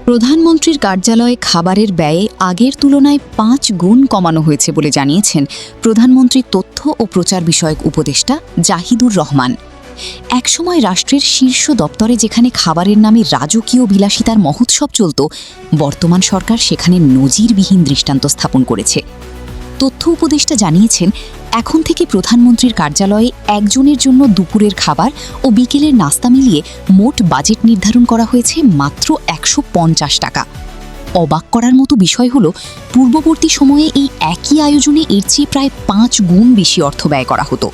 প্রধানমন্ত্রীর কার্যালয়ে খাবারের ব্যয়ে আগের তুলনায় ৫ গুণ কমানো হয়েছে বলে জানিয়েছেন প্রধানমন্ত্রীর তথ্য ও প্রচার বিষয়ক উপদেষ্টা জাহিদুর রহমান। একসময় রাষ্ট্রের শীর্ষ দপ্তরে যেখানে খাবারের নামে রাজকীয় বিলাসিতার মহোৎসব চলত, বর্তমান সরকার সেখানে নজিরবিহীন দৃষ্টান্ত স্থাপন করেছে। তথ্য উপদেষ্টা জানিয়েছেন, এখন থেকে প্রধানমন্ত্রীর কার্যালয়ে একজনের জন্য দুপুরের খাবার ও বিকেলের নাস্তা মিলিয়ে মোট বাজেট নির্ধারণ করা হয়েছে মাত্র ১৫০ টাকা। অবাক করার মতো বিষয় হলো, পূর্ববর্তী সময়ে এই একই আয়োজনে এর চেয়ে প্রায় ৫ গুণ বেশি অর্থ ব্যয় করা হতো।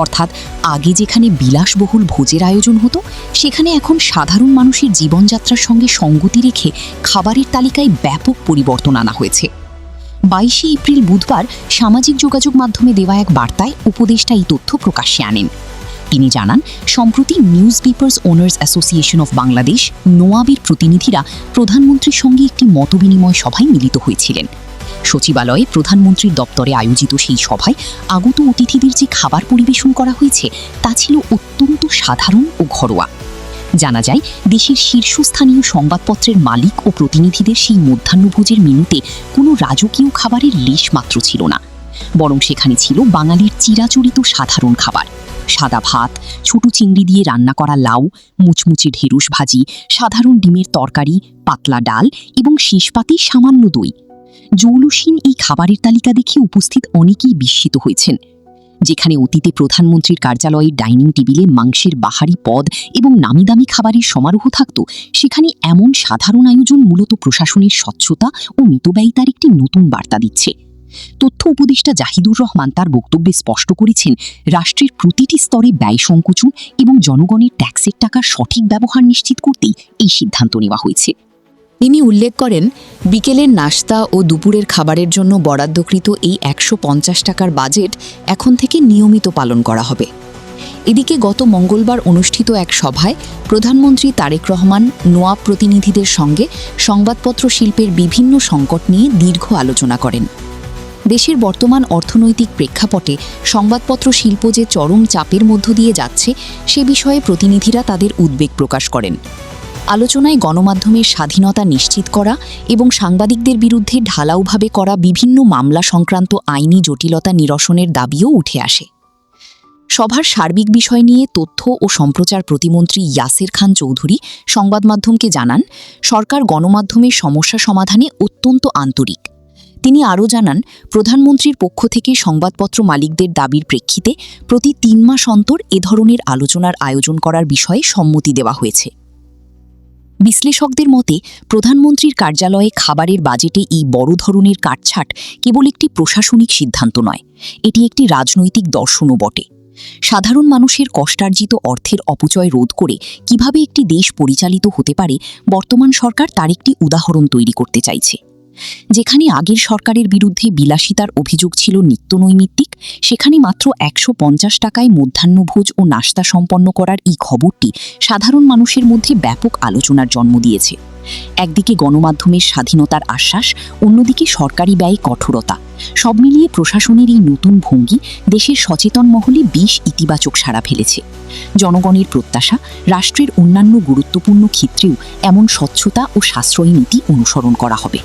অর্থাৎ আগে যেখানে বিলাসবহুল ভোজের আয়োজন হতো, সেখানে এখন সাধারণ মানুষের জীবনযাত্রার সঙ্গে সঙ্গতি রেখে খাবারের তালিকায় ব্যাপক পরিবর্তন আনা হয়েছে। ২২শে এপ্রিল বুধবার সামাজিক যোগাযোগ মাধ্যমে দেওয়া এক বার্তায় উপদেষ্টা এই তথ্য প্রকাশ্যে আনেন। তিনি জানান, সম্প্রতি newspapers owners association of Bangladesh নোয়াবের প্রতিনিধিরা প্রধানমন্ত্রীর সঙ্গে একটি মতবিনিময় সভায় মিলিত হয়েছিলেন। সচিবালয়ে প্রধানমন্ত্রীর দপ্তরে আয়োজিত সেই সভায় আগত অতিথিদের যে খাবার পরিবেশন করা হয়েছে তা ছিল অত্যন্ত সাধারণ ও ঘরোয়া। জানা যায়, দেশের শীর্ষস্থানীয় সংবাদপত্রের মালিক ও প্রতিনিধিদের সেই মধ্যাহ্নভোজের মেনুতে কোনো রাজকীয় খাবারের লেশমাত্র ছিল না, বরং সেখানে ছিল বাঙালির চিরাচরিত সাধারণ খাবার: সাদা ভাত, ছোট চিংড়ি দিয়ে রান্না করা লাউ, মুচমুচে ঢেঁড়স ভাজি, সাধারণ ডিমের তরকারি, পাতলা ডাল এবং শেষপাতে সামান্য দই। জৌলুসীন এই খাবারের তালিকা দেখে উপস্থিত অনেকেই বিস্মিত হয়েছেন। যেখানে অতীতে প্রধানমন্ত্রীর কার্যালয়ের ডাইনিং টেবিলে মাংসের বাহারি পদ এবং নামিদামি খাবারের সমারোহ থাকত, সেখানে এমন সাধারণ আয়োজন মূলত প্রশাসনের স্বচ্ছতা ও মিতব্যয়িতার একটি নতুন বার্তা দিচ্ছে। তথ্য উপদেষ্টা জাহিদুর রহমান তার বক্তব্যে স্পষ্ট করেছেন, রাষ্ট্রের প্রতিটি স্তরে ব্যয় সংকোচন এবং জনগণের ট্যাক্সের টাকার সঠিক ব্যবহার নিশ্চিত করতেই এই সিদ্ধান্ত নেওয়া হয়েছে। তিনি উল্লেখ করেন, বিকেলের নাস্তা ও দুপুরের খাবারের জন্য বরাদ্দকৃত এই ১৫০ টাকার বাজেট এখন থেকে নিয়মিত পালন করা হবে। এদিকে গত মঙ্গলবার অনুষ্ঠিত এক সভায় প্রধানমন্ত্রী তারেক রহমান নোয়াব প্রতিনিধিদের সঙ্গে সংবাদপত্র শিল্পের বিভিন্ন সংকট নিয়ে দীর্ঘ আলোচনা করেন। দেশের বর্তমান অর্থনৈতিক প্রেক্ষাপটে সংবাদপত্র শিল্প যে চরম চাপের মধ্য দিয়ে যাচ্ছে, সে বিষয়ে প্রতিনিধিরা তাদের উদ্বেগ প্রকাশ করেন। আলোচনায় গণমাধ্যমের স্বাধীনতা নিশ্চিত করা এবং সাংবাদিকদের বিরুদ্ধে ঢালাওভাবে করা বিভিন্ন মামলা সংক্রান্ত আইনি জটিলতা নিরসনের দাবিও উঠে আসে। সভার সার্বিক বিষয় নিয়ে তথ্য ও সম্প্রচার প্রতিমন্ত্রী ইয়াসের খান চৌধুরী সংবাদ মাধ্যমকে জানান, সরকার গণমাধ্যমের সমস্যা সমাধানে অত্যন্ত আন্তরিক। তিনি আরও জানান, প্রধানমন্ত্রীর পক্ষ থেকে সংবাদপত্র মালিকদের দাবির প্রেক্ষিতে প্রতি ৩ মাস অন্তর এ ধরনের আলোচনার আয়োজন করার বিষয়ে সম্মতি দেওয়া হয়েছে। বিশ্লেষকদের মতে, প্রধানমন্ত্রীর কার্যালয়ে খাবারের বাজেটে এই বড় ধরনের কাটছাঁট কেবল একটি প্রশাসনিক সিদ্ধান্ত নয়, এটি একটি রাজনৈতিক দর্শনও বটে। সাধারণ মানুষের কষ্টার্জিত অর্থের অপচয় রোধ করে কিভাবে একটি দেশ পরিচালিত হতে পারে, বর্তমান সরকার তার একটি উদাহরণ তৈরি করতে চাইছে। যেখানে আগের সরকারের বিরুদ্ধে বিলাসিতার অভিযোগ ছিল নিত্যনৈমিত্তিক, সেখানে মাত্র ১৫০ টাকায় মধ্যাহ্নভোজ ও নাস্তা সম্পন্ন করার এই খবরটি সাধারণ মানুষের মধ্যে ব্যাপক আলোচনার জন্ম দিয়েছে। একদিকে গণমাধ্যমের স্বাধীনতার আশ্বাস, অন্যদিকে সরকারি ব্যয়ে কঠোরতা, সব মিলিয়ে প্রশাসনের এই নতুন ভঙ্গি দেশের সচেতন মহলে বেশ ইতিবাচক সাড়া ফেলেছে। জনগণের প্রত্যাশা, রাষ্ট্রের অন্যান্য গুরুত্বপূর্ণ ক্ষেত্রেও এমন স্বচ্ছতা ও সাশ্রয়ী নীতি অনুসরণ করা হবে।